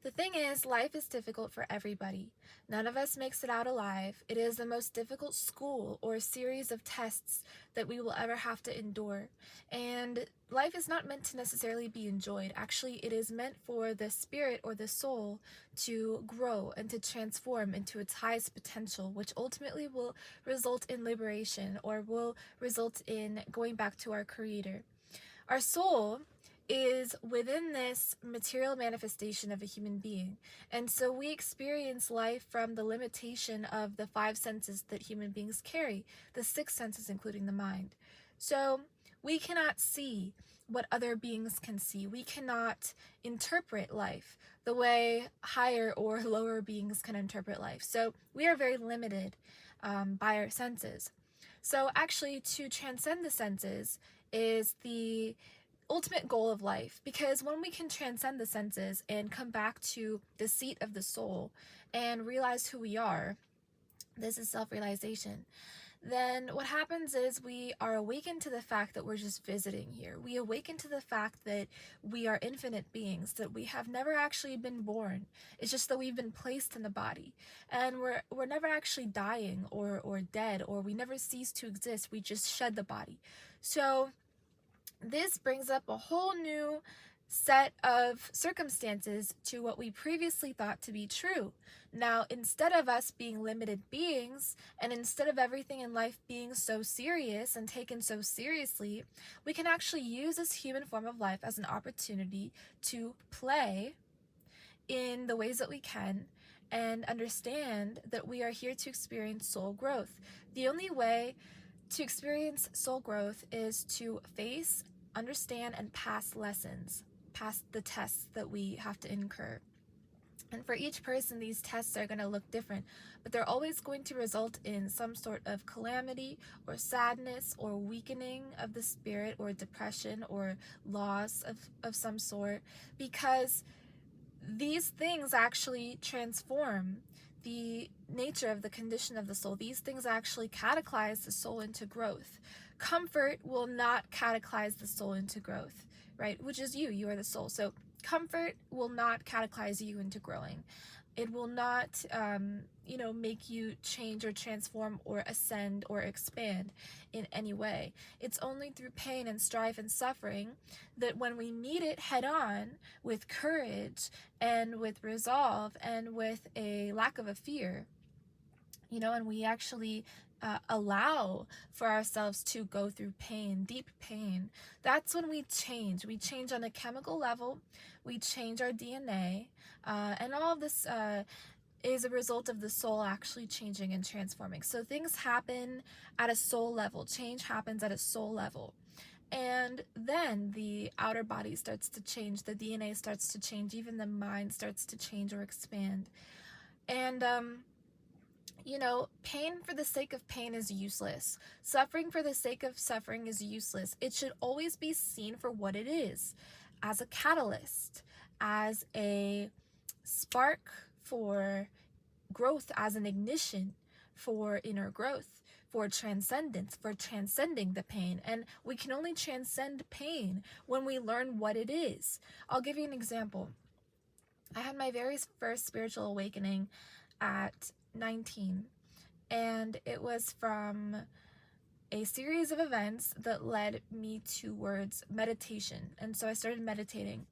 The thing is, life is difficult for everybody. None of us makes it out alive. It is the most difficult school or series of tests that we will ever have to endure. And life is not meant to necessarily be enjoyed. Actually, it is meant for the spirit or the soul to grow and to transform into its highest potential, which ultimately will result in liberation or will result in going back to our Creator. Our soul is within this material manifestation of a human being. And so we experience life from the limitation of the five senses that human beings carry, the six senses, including the mind. So we cannot see what other beings can see. We cannot interpret life the way higher or lower beings can interpret life. So we are very limited by our senses. So actually, to transcend the senses is the ultimate goal of life, because when we can transcend the senses and come back to the seat of the soul and realize who we are, this is self-realization, then what happens is we are awakened to the fact that we're just visiting here. We awaken to the fact that we are infinite beings, that we have never actually been born. It's just that we've been placed in the body. And we're never actually dying or dead, or we never cease to exist. We just shed the body. So this brings up a whole new set of circumstances to what we previously thought to be true. Now, instead of us being limited beings, and instead of everything in life being so serious and taken so seriously, we can actually use this human form of life as an opportunity to play in the ways that we can and understand that we are here to experience soul growth. The only way to experience soul growth is to face, understand, and pass lessons, pass the tests that we have to incur. And for each person, these tests are going to look different, but they're always going to result in some sort of calamity or sadness or weakening of the spirit or depression or loss of some sort, because these things actually transform the nature of the condition of the soul. These things actually catechise the soul into growth. Comfort will not catechise the soul into growth, right? Which is you. You are the soul. So comfort will not catechise you into growing. It will not, make you change or transform or ascend or expand in any way. It's only through pain and strife and suffering that when we meet it head on with courage and with resolve and with a lack of a fear, and we actually allow for ourselves to go through pain, deep pain, that's when we change. We change on a chemical level, we change our DNA, and all of this is a result of the soul actually changing and transforming. So things happen at a soul level, change happens at a soul level. And then the outer body starts to change, the DNA starts to change, even the mind starts to change or expand. And pain for the sake of pain is useless. Suffering for the sake of suffering is useless. It should always be seen for what it is, as a catalyst, as a spark for growth, as an ignition for inner growth, for transcendence, for transcending the pain. And we can only transcend pain when we learn what it is. I'll give you an example. I had my very first spiritual awakening at 19, and it was from a series of events that led me towards meditation. And so I started meditating,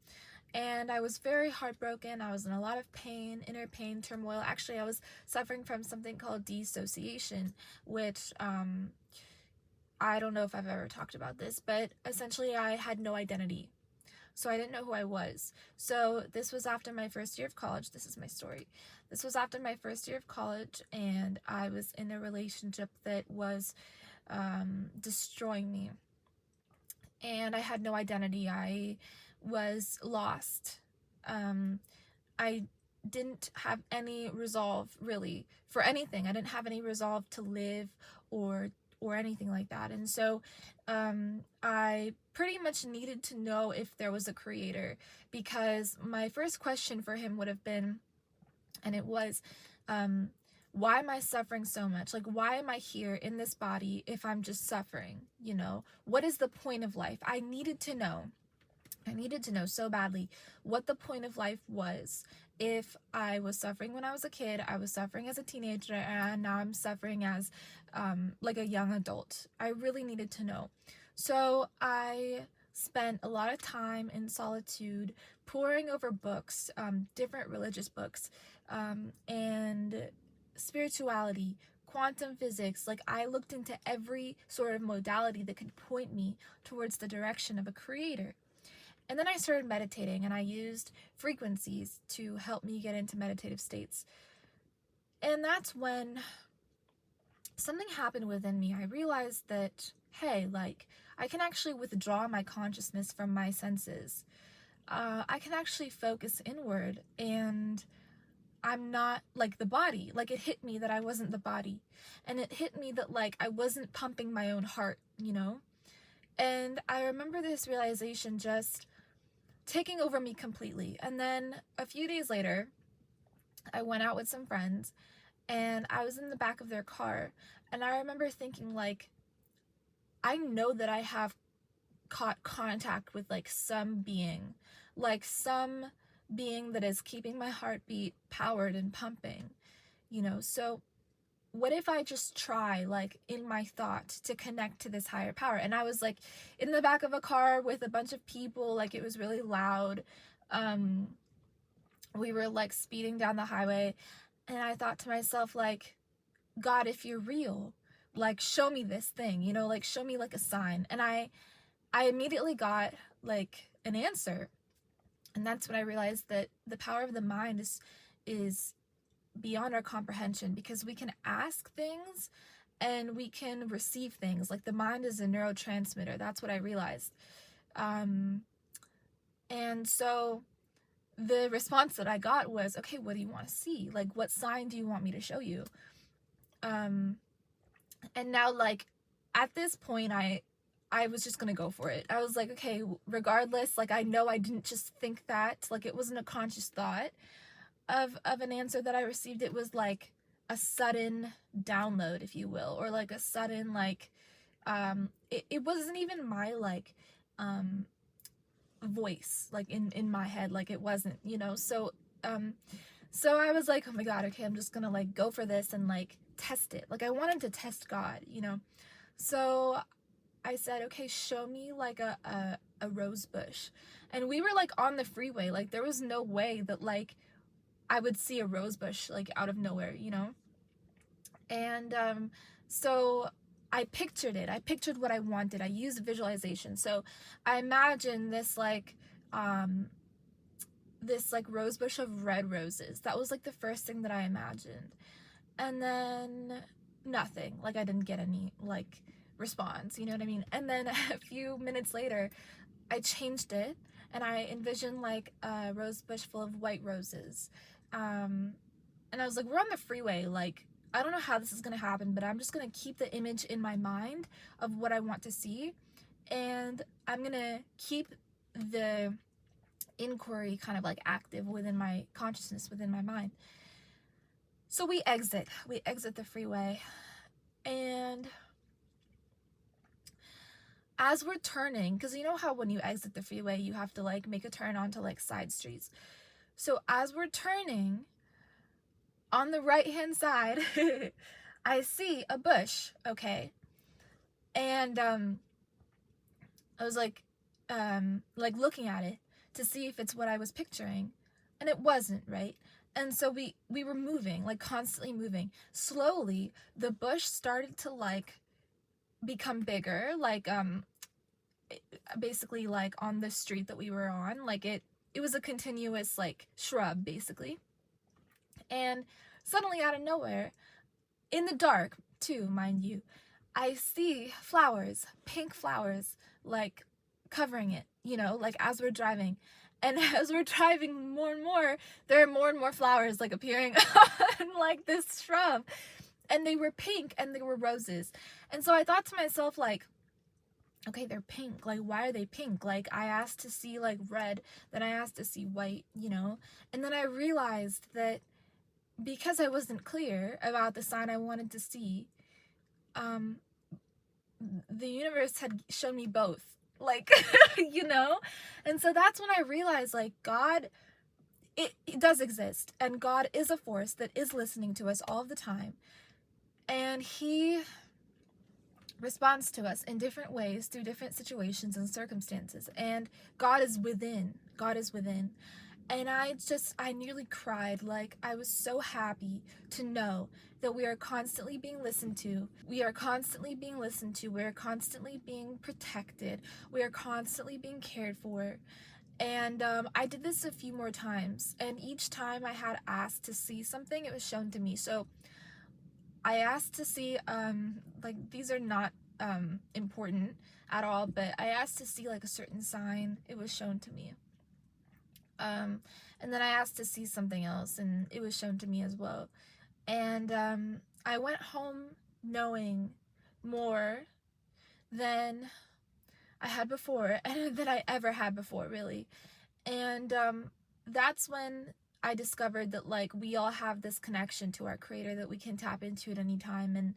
and I was very heartbroken. I was in a lot of pain, inner pain, turmoil. Actually, I was suffering from something called dissociation, which I don't know if I've ever talked about this, but essentially I had no identity. So I didn't know who I was. So this was after my first year of college. This is my story. This was after my first year of college, and I was in a relationship that was destroying me. And I had no identity. I was lost. I didn't have any resolve, really, for anything. I didn't have any resolve to live or anything like that. And so I pretty much needed to know if there was a creator, because my first question for him would have been, and it was, why am I suffering so much? Like, why am I here in this body if I'm just suffering? What is the point of life? I needed to know. I needed to know so badly what the point of life was. If I was suffering when I was a kid, I was suffering as a teenager, and now I'm suffering as like a young adult. I really needed to know. So I spent a lot of time in solitude, poring over books, different religious books, and spirituality, quantum physics. Like, I looked into every sort of modality that could point me towards the direction of a creator. And then I started meditating, and I used frequencies to help me get into meditative states. And that's when something happened within me. I realized that, hey, like, I can actually withdraw my consciousness from my senses. I can actually focus inward, and I'm not like the body. Like, it hit me that I wasn't the body. And it hit me that, like, I wasn't pumping my own heart, you know? And I remember this realization just taking over me completely. And then a few days later, I went out with some friends, and I was in the back of their car, and I remember thinking, like, I know that I have caught contact with like some being that is keeping my heartbeat powered and pumping, you know. So what if I just try, like, in my thought, to connect to this higher power? And I was like in the back of a car with a bunch of people, like, it was really loud. We were like speeding down the highway, and I thought to myself, like, God, if you're real, like, show me this thing, you know, like, show me like a sign. And I immediately got like an answer. And that's when I realized that the power of the mind is beyond our comprehension, because we can ask things and we can receive things. Like, the mind is a neurotransmitter. That's what I realized. And so the response that I got was, okay, what do you want to see? Like, what sign do you want me to show you? And now, like, at this point, I was just gonna go for it. I was like, okay, regardless, like, I know I didn't just think that, like, it wasn't a conscious thought of an answer that I received. It was like a sudden download, if you will, or like a sudden, like, it wasn't even my, like, voice, like, in my head, like, it wasn't, you know. So I was like, oh my God, okay, I'm just gonna, like, go for this and, like, test it. Like, I wanted to test God, you know. So I said, okay, show me like a rose bush. And we were like on the freeway. Like, there was no way that, like, I would see a rose bush like out of nowhere, you know? And so I pictured it. I pictured what I wanted. I used visualization. So I imagined this like rose bush of red roses. That was like the first thing that I imagined. And then nothing. Like, I didn't get any like response, you know what I mean? And then a few minutes later, I changed it, and I envisioned like a rose bush full of white roses. And I was like, we're on the freeway, like, I don't know how this is gonna happen, but I'm just gonna keep the image in my mind of what I want to see, and I'm gonna keep the inquiry kind of like active within my consciousness, within my mind. So we exit the freeway, and as we're turning, because you know how when you exit the freeway, you have to like make a turn onto like side streets. So as we're turning, on the right hand side, I see a bush, okay? And I was like looking at it to see if it's what I was picturing, and it wasn't, right? And so we were moving, like constantly moving. Slowly, the bush started to like become bigger, like basically like on the street that we were on, like it was a continuous like shrub basically. And suddenly, out of nowhere, in the dark too, mind you, I see flowers, pink flowers, like covering it, you know, like as we're driving. And as we're driving more and more, there are more and more flowers like appearing on like this shrub. And they were pink, and they were roses. And so I thought to myself, like, okay, they're pink. Like, why are they pink? Like, I asked to see like red, then I asked to see white, you know? And then I realized that because I wasn't clear about the sign I wanted to see, the universe had shown me both. like, you know? And so that's when I realized, like, God, it does exist, and God is a force that is listening to us all the time, and he responds to us in different ways through different situations and circumstances, and God is within. God is within. And I nearly cried. Like, I was so happy to know that we are constantly being listened to. We are constantly being listened to. We are constantly being protected. We are constantly being cared for. And I did this a few more times. And each time I had asked to see something, it was shown to me. So I asked to see, like, these are not important at all, but I asked to see, like, a certain sign. It was shown to me. And then I asked to see something else, and it was shown to me as well. And I went home knowing more than I had before, and than I ever had before, really. And that's when I discovered that, like, we all have this connection to our creator that we can tap into at any time, and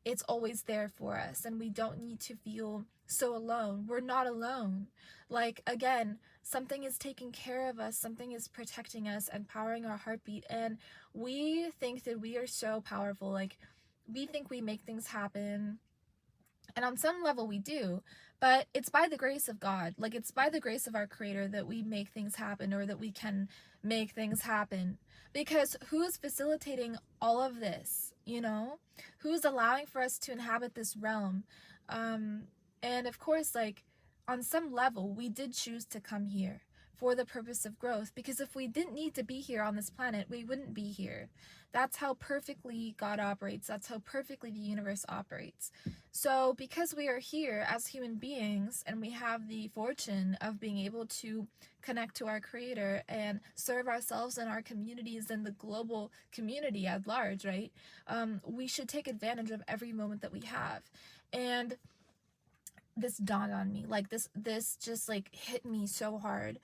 it's always there for us, and we don't need to feel so alone. We're not alone. Like, again, something is taking care of us, something is protecting us and powering our heartbeat, and we think that we are so powerful. Like, we think we make things happen, and on some level we do, but it's by the grace of God. Like, it's by the grace of our creator that we make things happen, or that we can make things happen. Because who's facilitating all of this, you know? Who's allowing for us to inhabit this realm? And of course, like, on some level, we did choose to come here for the purpose of growth, because if we didn't need to be here on this planet, we wouldn't be here. That's how perfectly God operates. That's how perfectly the universe operates. So because we are here as human beings, and we have the fortune of being able to connect to our creator and serve ourselves and our communities and the global community at large, right? We should take advantage of every moment that we have. And this dawned on me, like, this just, like, hit me so hard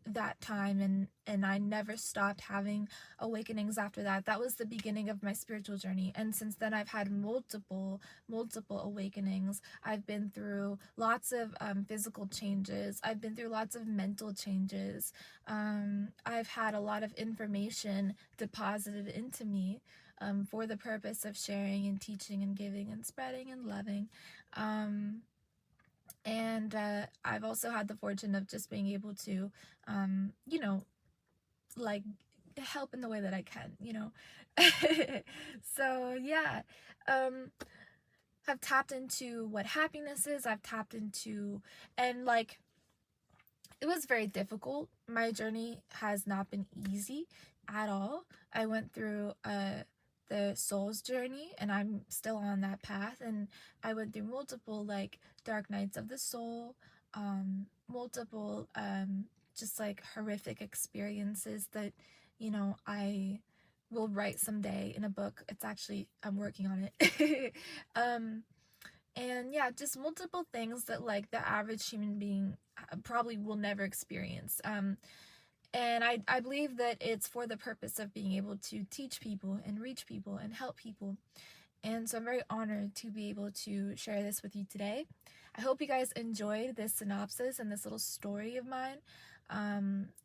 that time, and I never stopped having awakenings after that. That was the beginning of my spiritual journey, and since then I've had multiple awakenings. I've been through lots of physical changes. I've been through lots of mental changes. I've had a lot of information deposited into me for the purpose of sharing and teaching and giving and spreading and loving. And I've also had the fortune of just being able to, you know, like, help in the way that I can, you know. So yeah, I've tapped into what happiness is. I've tapped into, and, like, it was very difficult. My journey has not been easy at all. I went through the soul's journey, and I'm still on that path, and I went through multiple, like, dark nights of the soul, multiple just, like, horrific experiences that, you know, I will write someday in a book. It's actually, I'm working on it. And yeah, just multiple things that, like, the average human being probably will never experience. And I believe that it's for the purpose of being able to teach people and reach people and help people. And so I'm very honored to be able to share this with you today. I hope you guys enjoyed this synopsis and this little story of mine.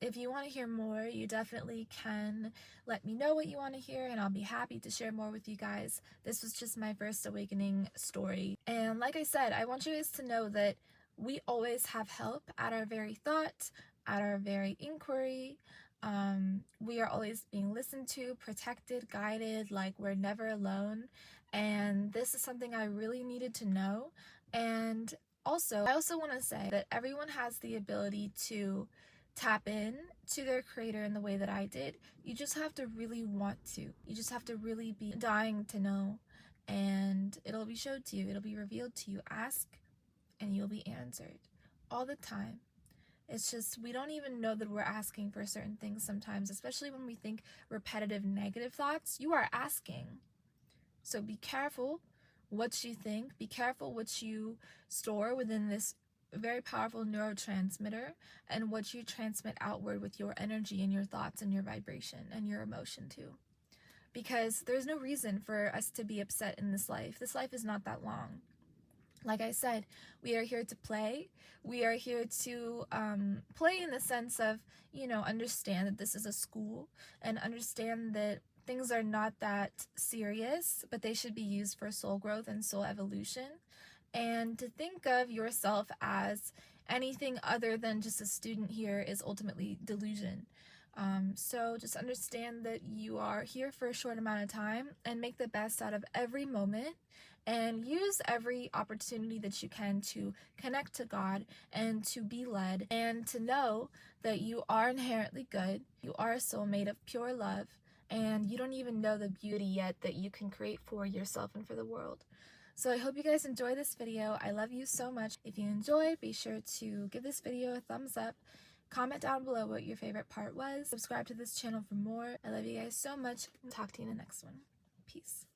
If you want to hear more, you definitely can let me know what you want to hear, and I'll be happy to share more with you guys. This was just my first awakening story. And like I said, I want you guys to know that we always have help at our very thought, at our very inquiry. We are always being listened to, protected, guided, like, we're never alone. And this is something I really needed to know. And also, I also want to say that everyone has the ability to tap in to their creator in the way that I did. You just have to really want to. You just have to really be dying to know, and it'll be showed to you. It'll be revealed to you. Ask and you'll be answered all the time. It's just, we don't even know that we're asking for certain things sometimes, especially when we think repetitive negative thoughts. You are asking. So be careful what you think. Be careful what you store within this very powerful neurotransmitter, and what you transmit outward with your energy and your thoughts and your vibration and your emotion too. Because there's no reason for us to be upset in this life. This life is not that long. Like I said, we are here to play. We are here to play in the sense of, understand that this is a school and understand that things are not that serious, but they should be used for soul growth and soul evolution. And to think of yourself as anything other than just a student here is ultimately delusion. So just understand that you are here for a short amount of time and make the best out of every moment and use every opportunity that you can to connect to God and to be led and to know that you are inherently good. You are a soul made of pure love, and you don't even know the beauty yet that you can create for yourself and for the world. So I hope you guys enjoy this video. I love you so much. If you enjoyed, be sure to give this video a thumbs up. Comment down below what your favorite part was. Subscribe to this channel for more. I love you guys so much. Talk to you in the next one. Peace.